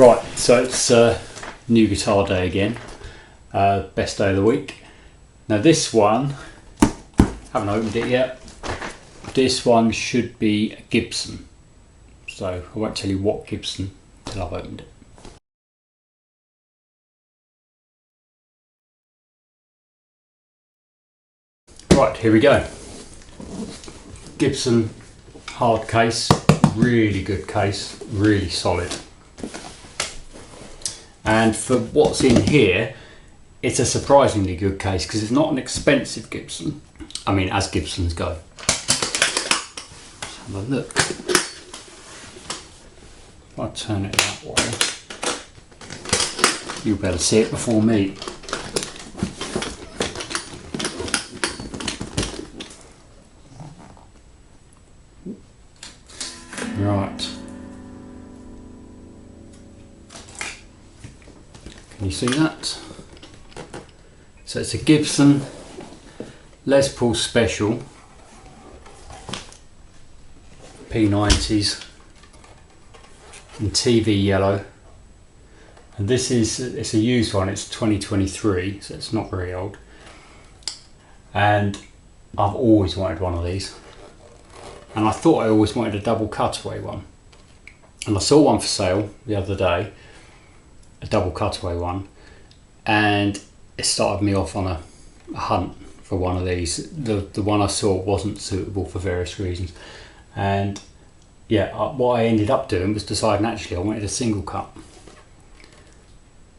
Right, so it's new guitar day again, best day of the week. Now this one, haven't opened it yet. This one should be a Gibson, so I won't tell you what Gibson till I've opened it. Right, here we go. Gibson hard case, really good case, really solid. And for what's in here, it's a surprisingly good case because it's not an expensive Gibson. I mean, as Gibsons go. Let's have a look. If I turn it that way, you'll better see it before me. Right. Can you see that? So it's a Gibson Les Paul Special P90s in TV yellow, and this is, it's a used one, it's 2023, so it's not very old, and I've always wanted one of these, and I thought I always wanted a double cutaway one, and I saw one for sale the other day, a double cutaway one, and it started me off on a hunt for one of these. The one I saw wasn't suitable for various reasons, and yeah, what I ended up doing was deciding actually I wanted a single cut.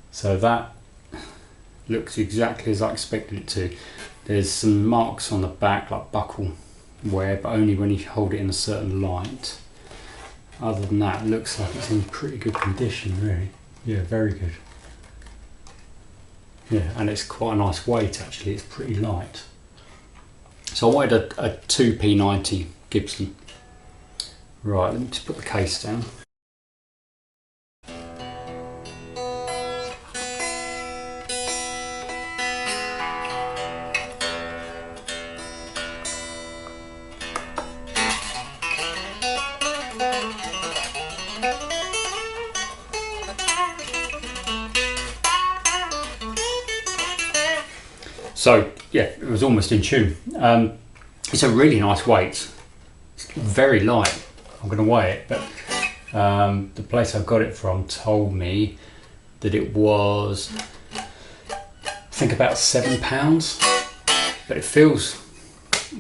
So that looks exactly as I expected it to. There's some marks on the back like buckle wear, but only when you hold it in a certain light. Other than that, it looks like it's in pretty good condition really. Yeah, very good. Yeah, and it's quite a nice weight actually, it's pretty light. So I wanted a 2P90 Gibson. Right, let me just put the case down. So yeah, it was almost in tune. It's a really nice weight. It's very light. I'm going to weigh it, but the place I got it from told me that it was, I think, about £7. But it feels,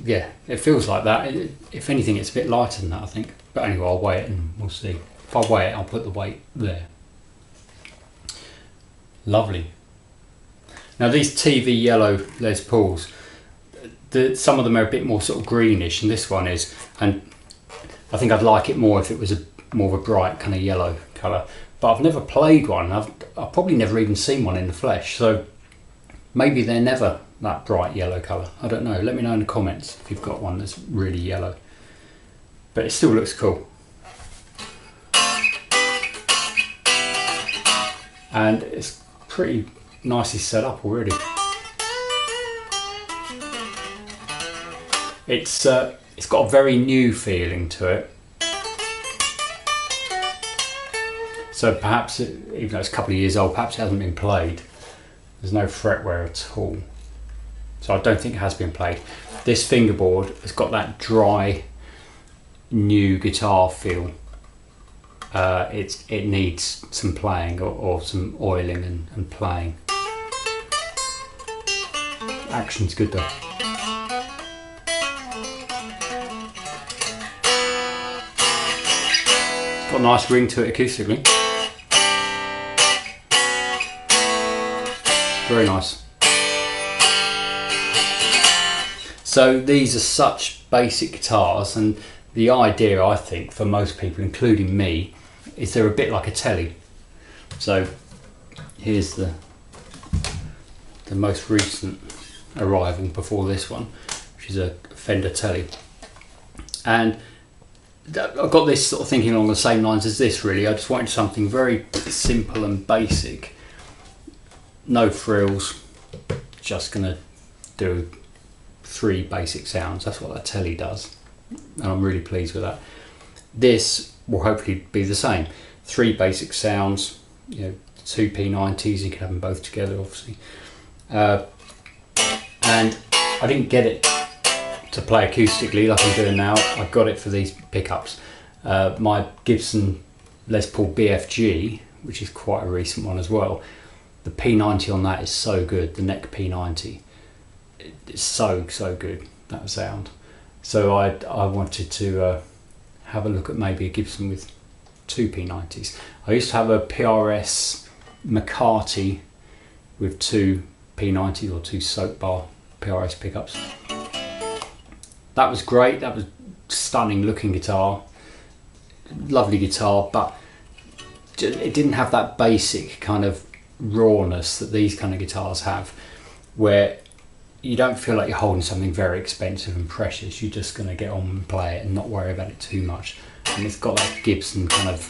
yeah, it feels like that. If anything, it's a bit lighter than that, I think. But anyway, I'll weigh it and we'll see. If I weigh it, I'll put the weight there. Lovely. Now these TV yellow Les Pauls, some of them are a bit more sort of greenish, and this one is, and I think I'd like it more if it was more of a bright kind of yellow colour. But I've never played one, I've probably never even seen one in the flesh, so maybe they're never that bright yellow colour. I don't know, let me know in the comments if you've got one that's really yellow. But it still looks cool. And it's pretty nicely set up already. It's got a very new feeling to it. So perhaps, even though it's a couple of years old, perhaps it hasn't been played. There's no fretwear at all. So I don't think it has been played. This fingerboard has got that dry, new guitar feel. It needs some playing or some oiling and playing. Action's good though. It's got a nice ring to it acoustically. Very nice. So these are such basic guitars, and the idea, I think, for most people, including me, is they're a bit like a telly. So here's the most recent arrival before this one, which is a Fender Telly, and I've got this sort of thinking along the same lines as this really. I just wanted something very simple and basic, no frills, just gonna do 3 basic sounds. That's what that Telly does, and I'm really pleased with that. This will hopefully be the same. 3 basic sounds, you know, two P90s. You can have them both together, obviously. And I didn't get it to play acoustically like I'm doing now. I got it for these pickups. My Gibson Les Paul BFG, which is quite a recent one as well, the P90 on that is so good. The neck P90, it's so good, that sound. So I wanted to have a look at maybe a Gibson with two P90s. I used to have a PRS McCarty with two P90s, or two soap bar PRS pickups. That was great. That was stunning looking guitar, lovely guitar, but it didn't have that basic kind of rawness that these kind of guitars have, where you don't feel like you're holding something very expensive and precious. You're just going to get on and play it and not worry about it too much. And it's got that Gibson kind of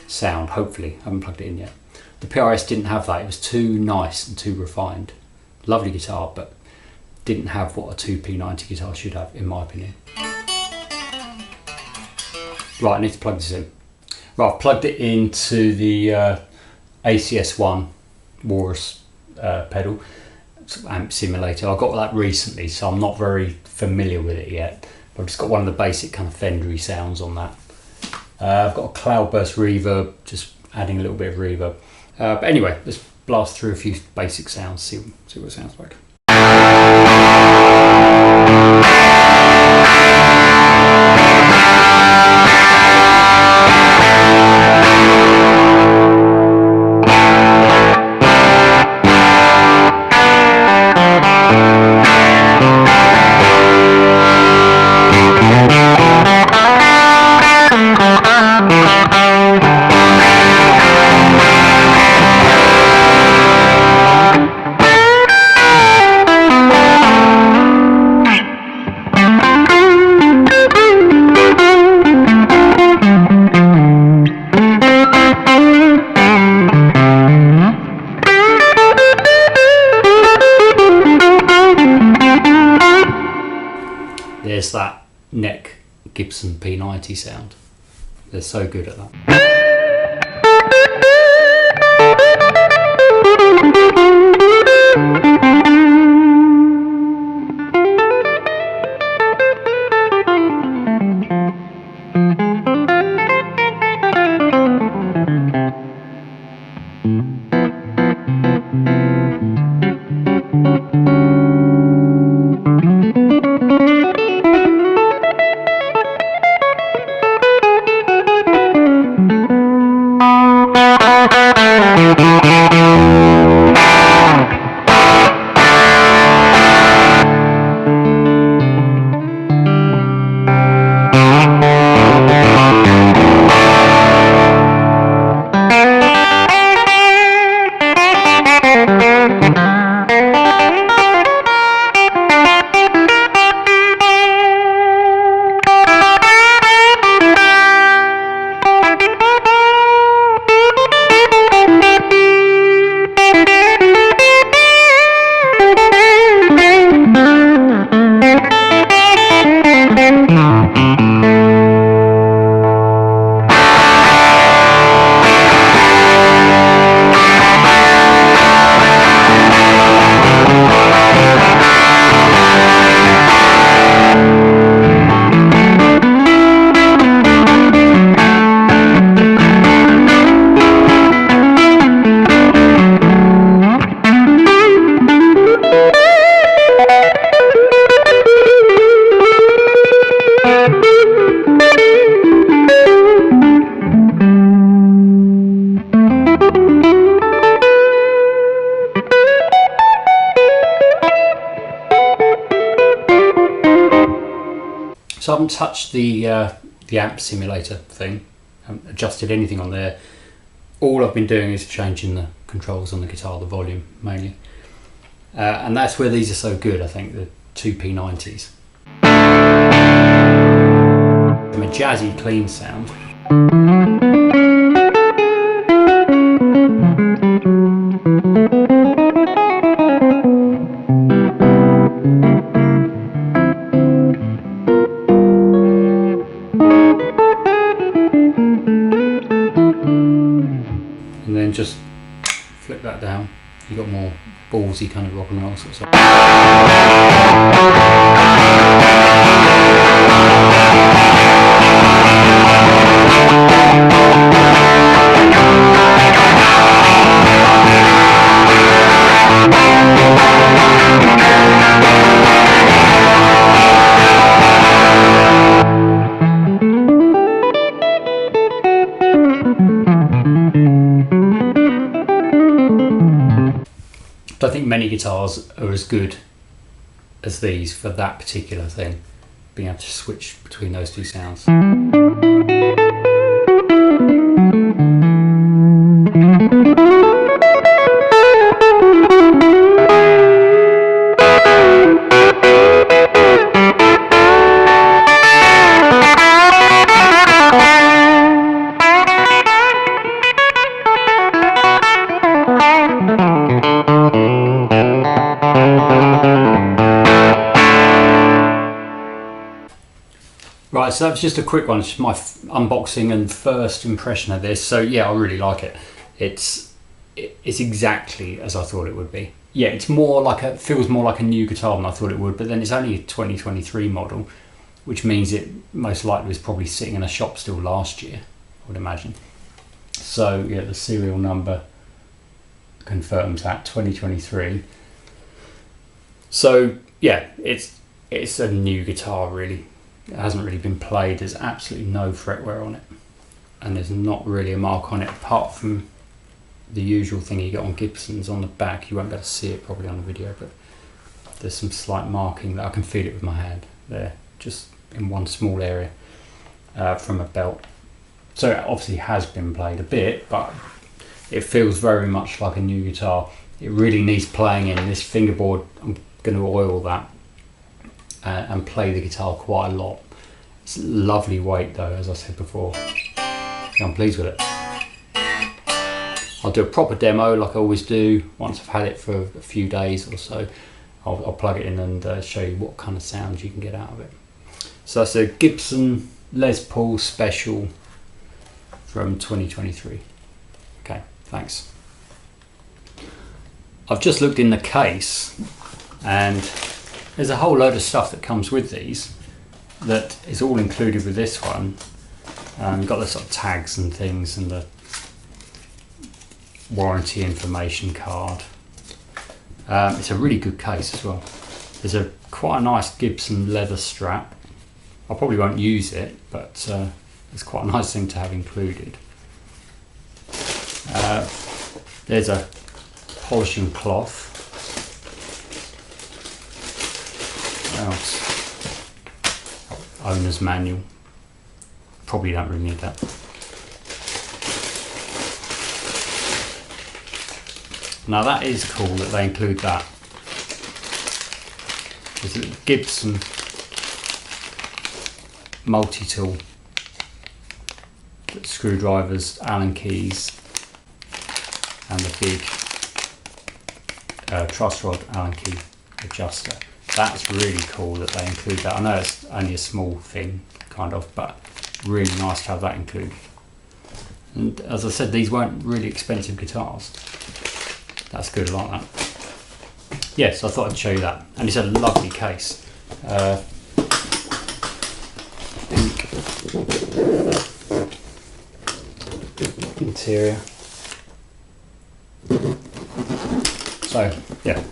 sound, hopefully. I haven't plugged it in yet. The PRS didn't have that. It was too nice and too refined. Lovely guitar, but didn't have what a 2P90 guitar should have, in my opinion. Right, I need to plug this in. Right, I've plugged it into the ACS1 Walrus pedal amp simulator. I got that recently, so I'm not very familiar with it yet. I've just got one of the basic kind of Fendery sounds on that. I've got a cloudburst reverb, just adding a little bit of reverb. But anyway, let's blast through a few basic sounds, see what it sounds like. There's that neck Gibson P90 sound. They're so good at that. So I haven't touched the amp simulator thing, I haven't adjusted anything on there. All I've been doing is changing the controls on the guitar, the volume mainly. And that's where these are so good, I think, the 2P90s. From a jazzy, clean sound. And then just flip that down. You've got more ballsy kind of rock and roll sort of stuff. I think many guitars are as good as these for that particular thing, being able to switch between those two sounds. Right, so that was just a quick one. It's just my unboxing and first impression of this. So yeah, I really like it. It's exactly as I thought it would be. Yeah, it's more like feels more like a new guitar than I thought it would. But then it's only a 2023 model, which means it most likely was probably sitting in a shop still last year, I would imagine. So yeah, the serial number confirms that 2023. So yeah, it's a new guitar really. It hasn't really been played. There's absolutely no fretwear on it, and there's not really a mark on it apart from the usual thing you get on Gibsons on the back. You won't be able to see it probably on the video, but there's some slight marking that I can feel it with my hand there, just in one small area from a belt. So it obviously has been played a bit, but it feels very much like a new guitar. It really needs playing in. This fingerboard, I'm going to oil that and play the guitar quite a lot. It's lovely weight though, as I said before. I'm pleased with it. I'll do a proper demo like I always do. Once I've had it for a few days or so, I'll plug it in and show you what kind of sounds you can get out of it. So that's a Gibson Les Paul Special from 2023. Okay, thanks. I've just looked in the case and there's a whole load of stuff that comes with these that is all included with this one. You've got the sort of tags and things and the warranty information card. It's a really good case as well. There's quite a nice Gibson leather strap. I probably won't use it, but it's quite a nice thing to have included. There's a polishing cloth. Owner's manual. Probably don't really need that. Now that is cool that they include that. There's a Gibson multi-tool, screwdrivers, Allen keys, and the big truss rod Allen key adjuster. That's really cool that they include that. I know it's only a small thing, kind of, but really nice to have that included. And as I said, these weren't really expensive guitars. That's good, I like that. Yes, I thought I'd show you that. And it's a lovely case. Interior. So, yeah.